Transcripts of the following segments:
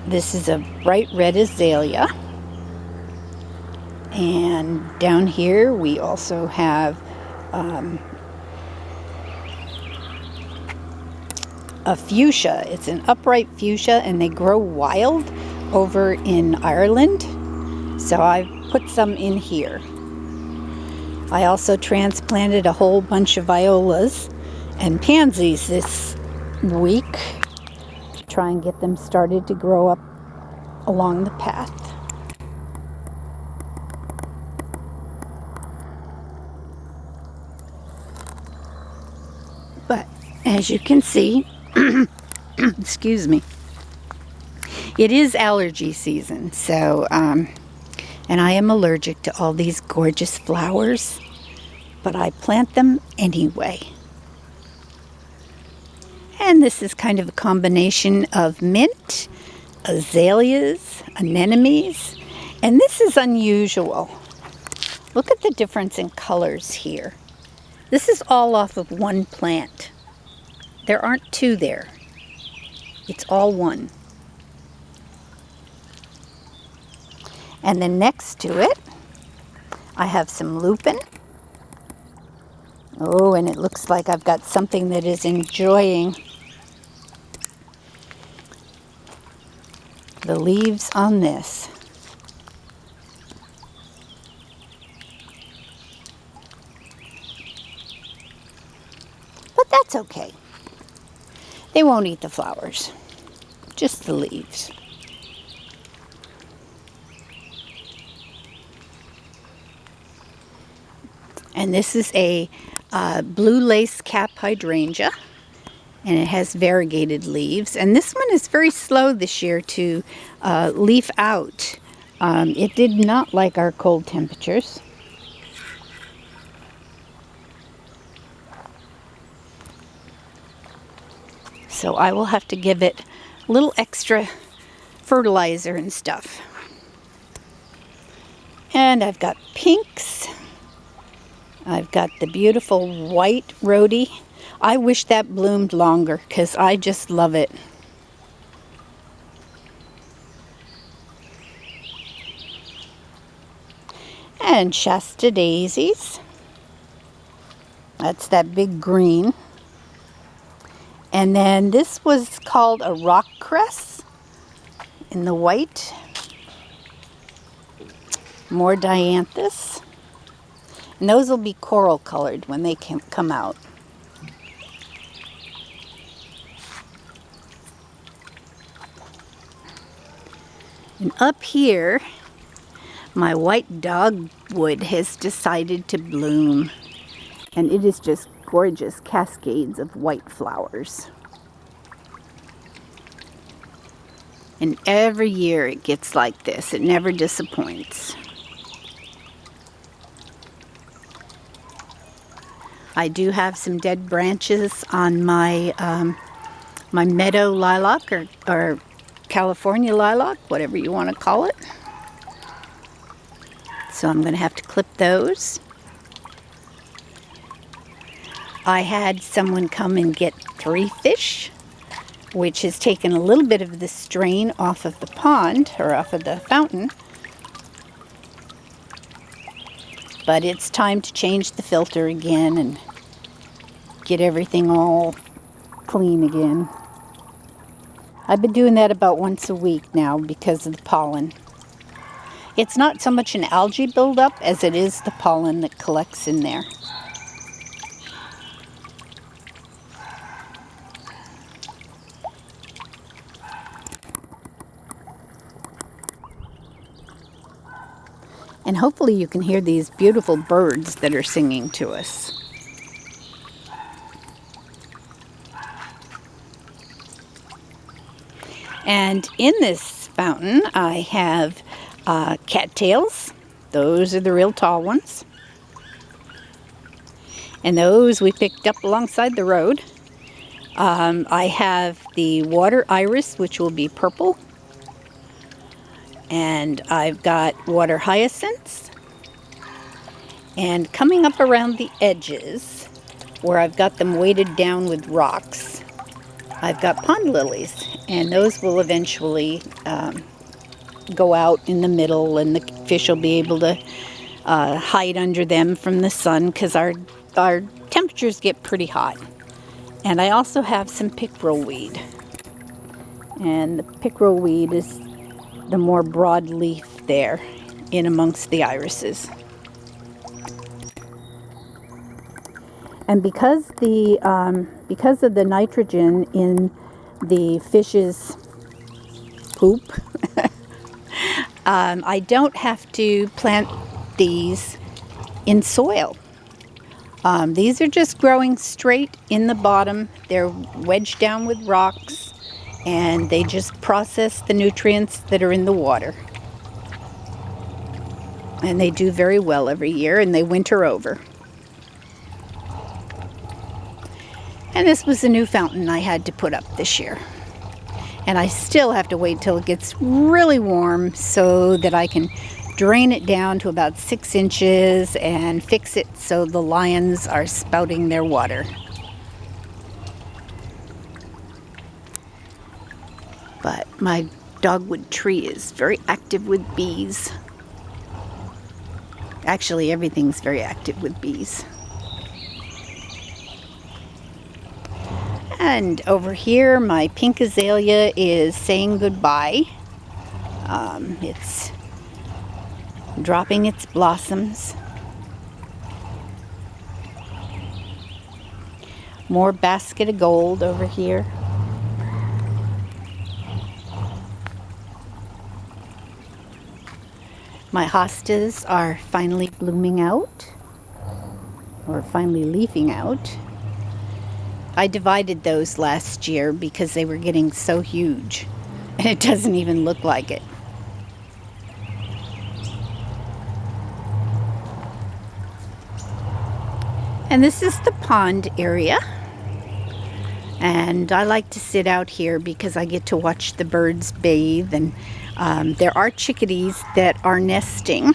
This is a bright red azalea. And down here we also have a fuchsia. It's an upright fuchsia, and they grow wild over in Ireland. So I put some in here. I also transplanted a whole bunch of violas and pansies this week to try and get them started to grow up along the path. But as you can see, excuse me, it is allergy season, so and I am allergic to all these gorgeous flowers, but I plant them anyway. And this is kind of a combination of mint, azaleas, anemones, and this is unusual. Look at the difference in colors here. This is all off of one plant. There aren't two there. It's all one. And then next to it, I have some lupin. Oh, and it looks like I've got something that is enjoying the leaves on this. But that's okay. They won't eat the flowers, just the leaves. And this is a blue lace cap hydrangea, and it has variegated leaves. And this one is very slow this year to leaf out. It did not like our cold temperatures. So I will have to give it a little extra fertilizer and stuff. And I've got pinks. I've got the beautiful white rhodie. I wish that bloomed longer because I just love it. And Shasta daisies. That's that big green. And then this was called a rock cress in the white. More dianthus. And those will be coral colored when they come out. And up here, my white dogwood has decided to bloom. And it is just gorgeous cascades of white flowers. And every year it gets like this. It never disappoints. I do have some dead branches on my my meadow lilac or California lilac, whatever you want to call it. So I'm going to have to clip those. I had someone come and get 3 fish, which has taken a little bit of the strain off of the pond, or off of the fountain. But it's time to change the filter again and get everything all clean again. I've been doing that about once a week now because of the pollen. It's not so much an algae buildup as it is the pollen that collects in there. And hopefully you can hear these beautiful birds that are singing to us. And in this fountain I have cattails. Those are the real tall ones. And those we picked up alongside the road. I have the water iris, which will be purple. And I've got water hyacinths. And coming up around the edges, where I've got them weighted down with rocks, I've got pond lilies, and those will eventually go out in the middle, and the fish will be able to hide under them from the sun, because our temperatures get pretty hot. And I also have some pickerel weed, and the pickerel weed is the more broad leaf there in amongst the irises. And because of the nitrogen in the fish's poop, I don't have to plant these in soil. These are just growing straight in the bottom. They're wedged down with rocks, and they just process the nutrients that are in the water. And they do very well every year, and they winter over. And this was a new fountain I had to put up this year. And I still have to wait till it gets really warm so that I can drain it down to about 6 inches and fix it so the lions are spouting their water. But my dogwood tree is very active with bees. Actually, everything's very active with bees. And over here, my pink azalea is saying goodbye. It's dropping its blossoms. More basket of gold over here. My hostas are finally blooming out, or finally leafing out. I divided those last year because they were getting so huge, and it doesn't even look like it. And this is the pond area, and I like to sit out here because I get to watch the birds bathe, and there are chickadees that are nesting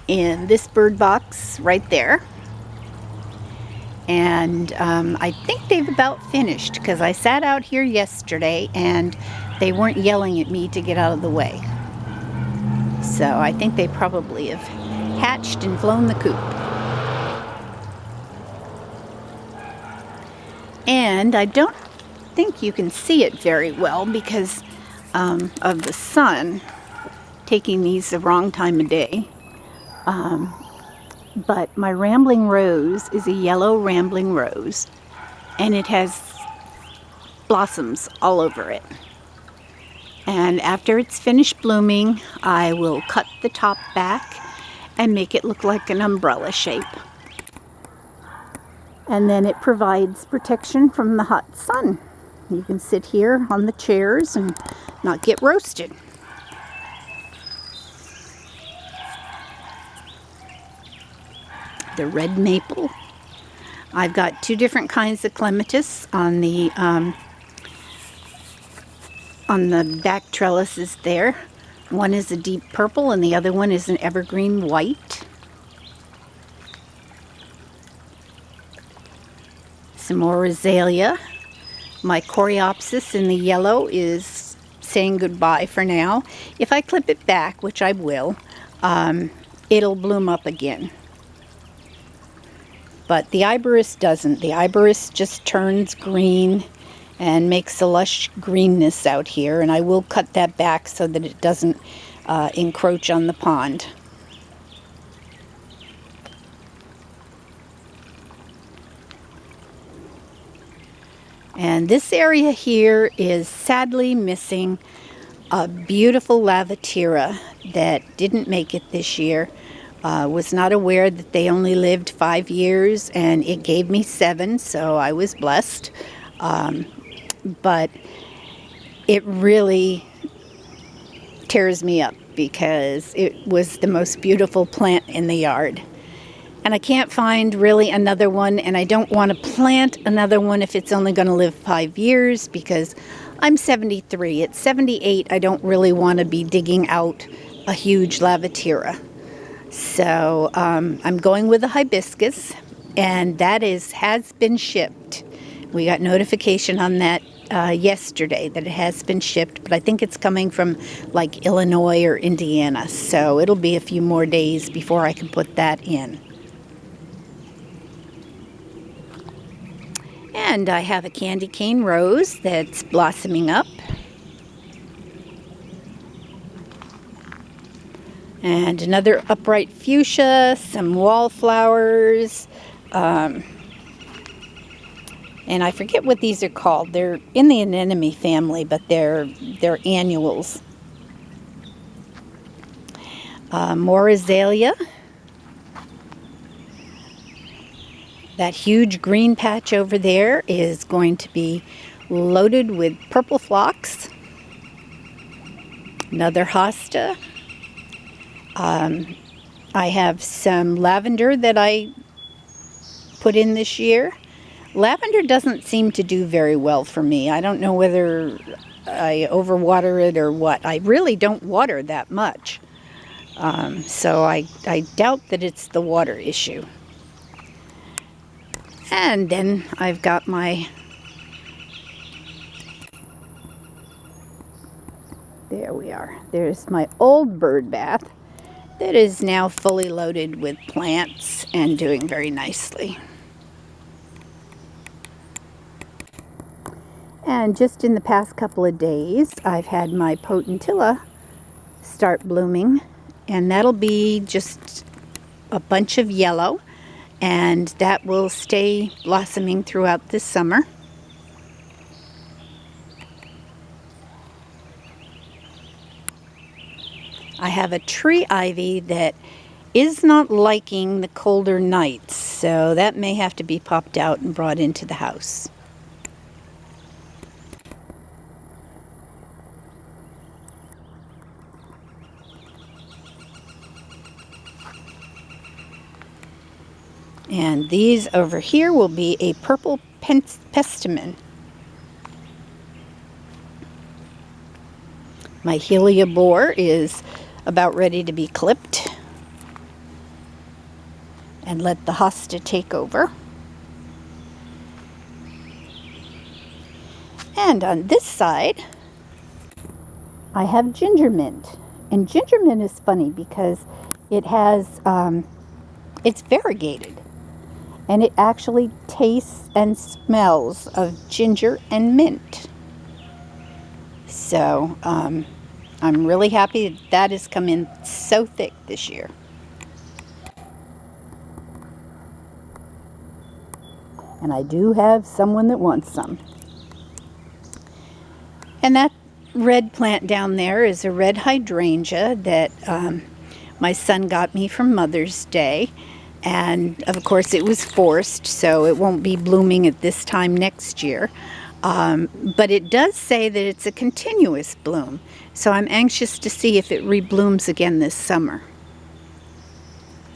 in this bird box right there. And I think they've about finished, because I sat out here yesterday and they weren't yelling at me to get out of the way. So I think they probably have hatched and flown the coop. And I don't think you can see it very well because of the sun taking these the wrong time of day. But my rambling rose is a yellow rambling rose, and it has blossoms all over it. And after it's finished blooming, I will cut the top back and make it look like an umbrella shape. And then it provides protection from the hot sun. You can sit here on the chairs and not get roasted. The red maple. I've got 2 different kinds of clematis on the back trellises there. One is a deep purple and the other one is an evergreen white. Some more azalea. My coreopsis in the yellow is saying goodbye for now. If I clip it back, which I will, it'll bloom up again. But the iberis doesn't. The iberis just turns green and makes a lush greenness out here. And I will cut that back so that it doesn't encroach on the pond. And this area here is sadly missing a beautiful Lavender that didn't make it this year. Was not aware that they only lived 5 years, and it gave me 7, so I was blessed. But it really tears me up because it was the most beautiful plant in the yard. And I can't find really another one, and I don't want to plant another one if it's only going to live 5 years because I'm 73. At 78, I don't really want to be digging out a huge Lavender. So I'm going with a hibiscus, and that has been shipped We got notification on that yesterday that it has been shipped, but I think it's coming from like Illinois or Indiana, so it'll be a few more days before I can put that in. And I have a candy cane rose that's blossoming up. And another upright fuchsia, some wallflowers, and I forget what these are called. They're in the anemone family, but they're annuals. More azalea. That huge green patch over there is going to be loaded with purple phlox. Another hosta. I have some lavender that I put in this year. Lavender doesn't seem to do very well for me. I don't know whether I overwater it or what. I really don't water that much. So I doubt that it's the water issue. And then I've got my, there we are. There's my old bird bath that is now fully loaded with plants and doing very nicely. And just in the past couple of days, I've had my potentilla start blooming, and that'll be just a bunch of yellow, and that will stay blossoming throughout this summer. I have a tree ivy that is not liking the colder nights, so that may have to be popped out and brought into the house. And these over here will be a purple pestamon. My heliobore is about ready to be clipped, and let the hosta take over. And on this side, I have ginger mint. And ginger mint is funny because it has, it's variegated. And it actually tastes and smells of ginger and mint. So, I'm really happy that has come in so thick this year. And I do have someone that wants some. And that red plant down there is a red hydrangea that my son got me for Mother's Day. And of course it was forced, so it won't be blooming at this time next year. But it does say that it's a continuous bloom. So I'm anxious to see if it reblooms again this summer.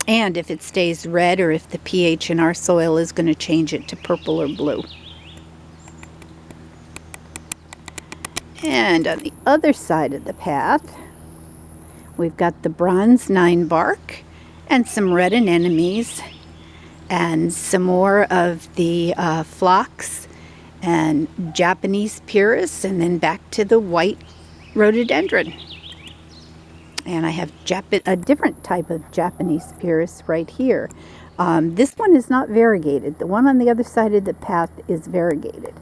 And if it stays red, or if the pH in our soil is going to change it to purple or blue. And on the other side of the path, we've got the bronze 9 bark and some red anemones and some more of the phlox and Japanese pyrus, and then back to the white rhododendron. And I have a different type of Japanese pyrus right here. This one is not variegated. The one on the other side of the path is variegated.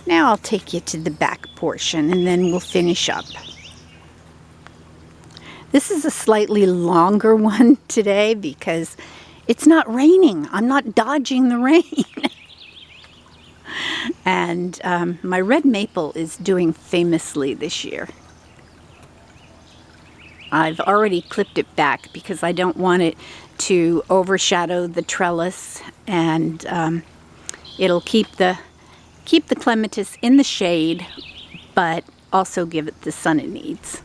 Now I'll take you to the back portion and then we'll finish up. This is a slightly longer one today because it's not raining. I'm not dodging the rain. And my red maple is doing famously this year. I've already clipped it back because I don't want it to overshadow the trellis, and it'll keep the clematis in the shade, but also give it the sun it needs.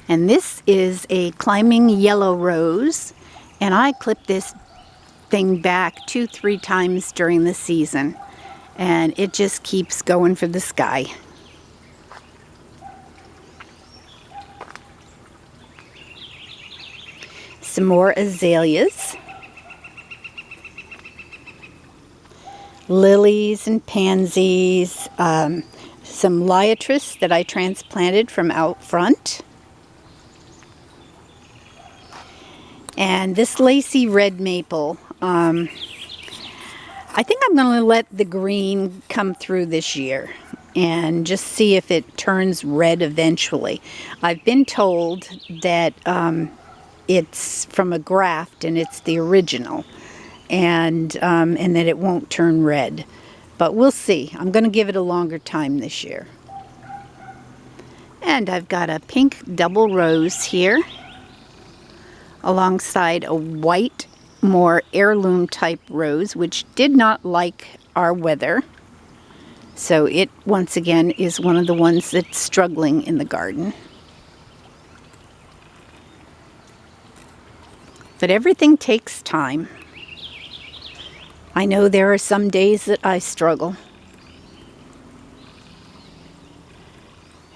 And this is a climbing yellow rose, and I clipped this thing back 2-3 times during the season. And it just keeps going for the sky. Some more azaleas. Lilies and pansies. Some liatris that I transplanted from out front. And this Lacy Red Maple. I think I'm going to let the green come through this year and just see if it turns red eventually. I've been told that it's from a graft and it's the original, and that it won't turn red. But we'll see. I'm going to give it a longer time this year. And I've got a pink double rose here alongside a white, more heirloom type rose, which did not like our weather. So it, once again, is one of the ones that's struggling in the garden. But everything takes time. I know there are some days that I struggle.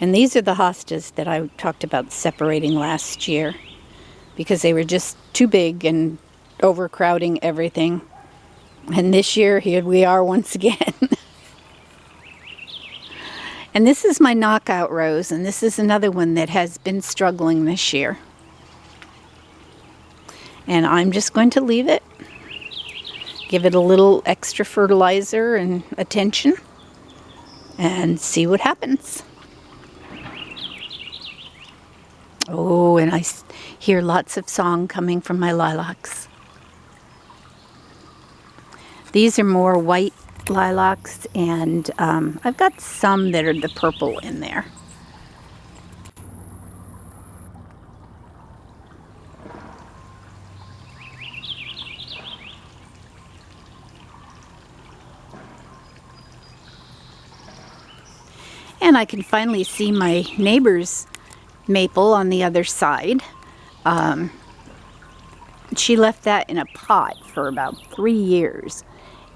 And these are the hostas that I talked about separating last year, because they were just too big and overcrowding everything. And this year, here we are once again. And this is my knockout rose, and this is another one that has been struggling this year. And I'm just going to leave it, give it a little extra fertilizer and attention, and see what happens. Oh, and I hear lots of song coming from my lilacs. These are more white lilacs, and I've got some that are the purple in there. And I can finally see my neighbor's maple on the other side. She left that in a pot for about 3 years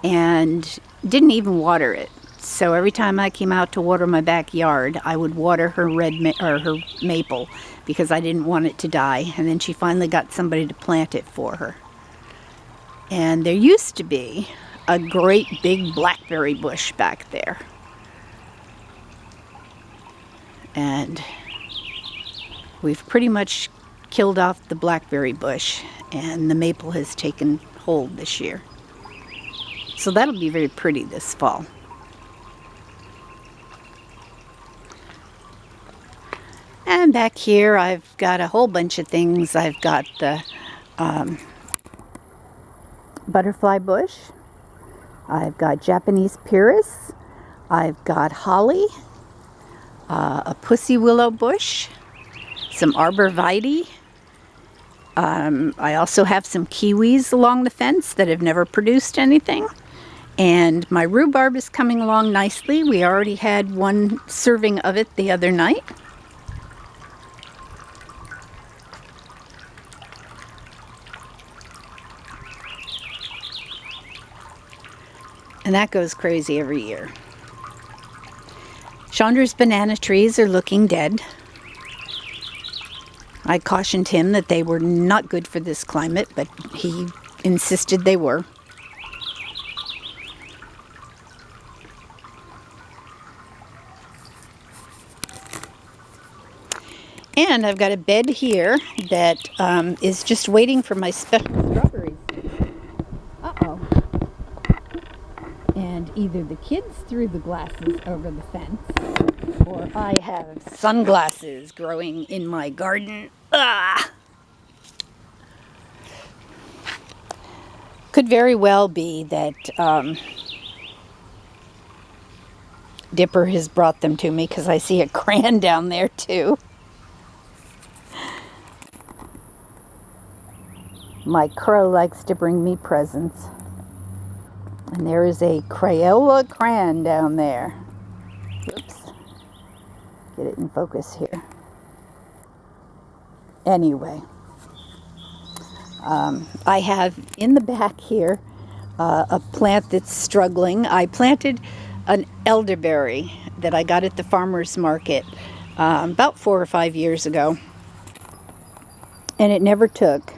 and didn't even water it. So every time I came out to water my backyard, I would water her her maple, because I didn't want it to die. And then she finally got somebody to plant it for her. And there used to be a great big blackberry bush back there. And we've pretty much killed off the blackberry bush, and the maple has taken hold this year. So that'll be very pretty this fall. And back here I've got a whole bunch of things. I've got the butterfly bush. I've got Japanese pyrrhus. I've got holly, a pussy willow bush, some arborvitae. I also have some kiwis along the fence that have never produced anything. And my rhubarb is coming along nicely. We already had one serving of it the other night. And that goes crazy every year. Chandra's banana trees are looking dead. I cautioned him that they were not good for this climate, but he insisted they were. And I've got a bed here that is just waiting for my special strawberries. Uh-oh. And either the kids threw the glasses over the fence, or I have sunglasses growing in my garden. Ah! Could very well be that Dipper has brought them to me, because I see a crayon down there too. My crow likes to bring me presents. And there is a Crayola crayon down there. Oops. Get it in focus here. Anyway. I have in the back here a plant that's struggling. I planted an elderberry that I got at the farmer's market about 4 or 5 years ago, and it never took.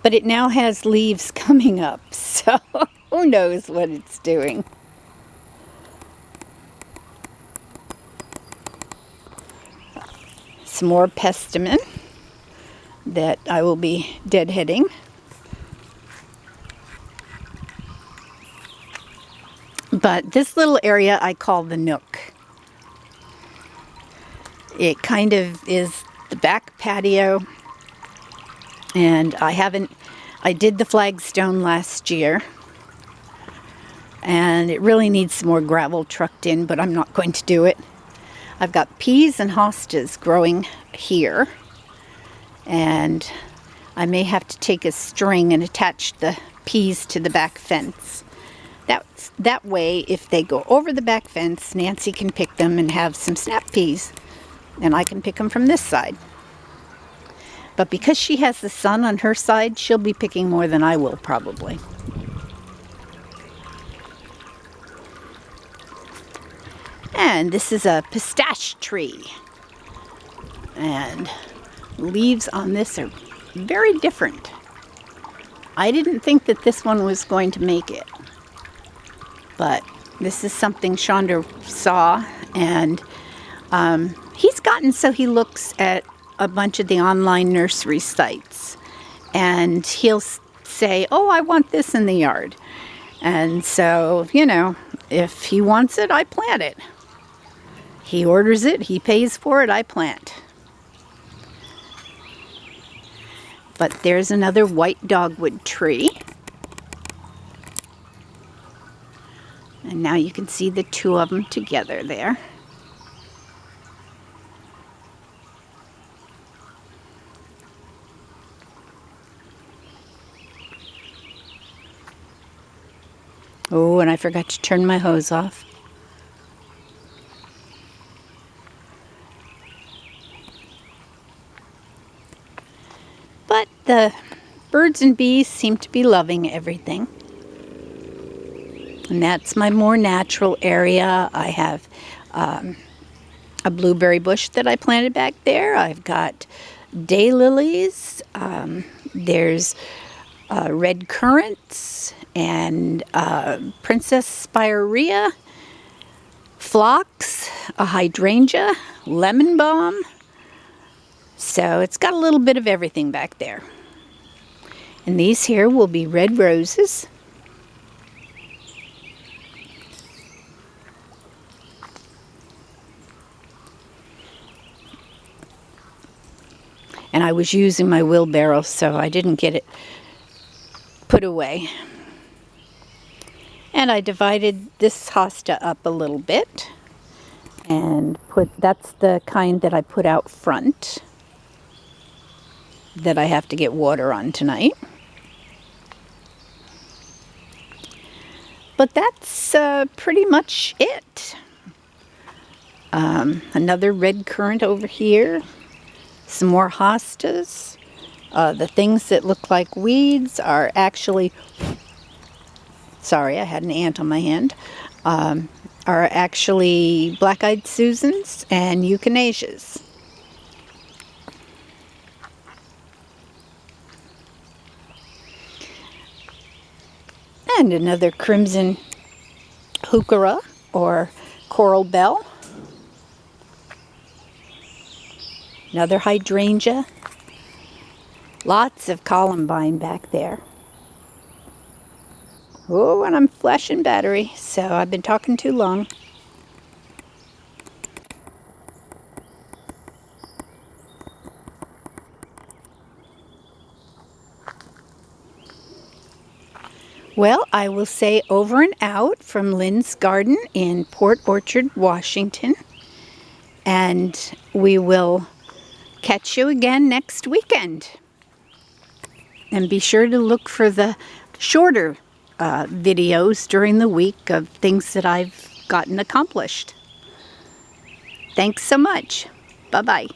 But it now has leaves coming up, so who knows what it's doing. Some more pestamon that I will be deadheading. But this little area I call the nook. It kind of is the back patio, and I did the flagstone last year, and it really needs some more gravel trucked in, but I'm not going to do it. I've got peas and hostas growing here, and I may have to take a string and attach the peas to the back fence. That way, if they go over the back fence, Nancy can pick them and have some snap peas, and I can pick them from this side. But because she has the sun on her side, she'll be picking more than I will, probably. And this is a pistache tree. And leaves on this are very different. I didn't think that this one was going to make it. But this is something Chandra saw, and he's gotten so he looks at a bunch of the online nursery sites, and he'll say, oh, I want this in the yard. And so, you know, if he wants it, I plant it. He orders it, he pays for it, I plant. But there's another white dogwood tree. And now you can see the two of them together there. Oh, and I forgot to turn my hose off. But the birds and bees seem to be loving everything. And that's my more natural area. I have a blueberry bush that I planted back there. I've got daylilies. There's red currants and princess spirea, phlox, a hydrangea, lemon balm. So it's got a little bit of everything back there. And these here will be red roses. And I was using my wheelbarrow, so I didn't get it put away. And I divided this hosta up a little bit and that's the kind that I put out front that I have to get water on tonight. But that's pretty much it. Another red currant over here. Some more hostas. The things that look like weeds are actually, sorry, I had an ant on my hand, are actually black-eyed Susans and euchinasias. And another crimson heuchera or coral bell. Another hydrangea. Lots of columbine back there. Oh, and I'm flashing battery, so I've been talking too long. Well, I will say over and out from Lynn's garden in Port Orchard, Washington. And we will catch you again next weekend. And be sure to look for the shorter videos during the week of things that I've gotten accomplished. Thanks so much. Bye-bye.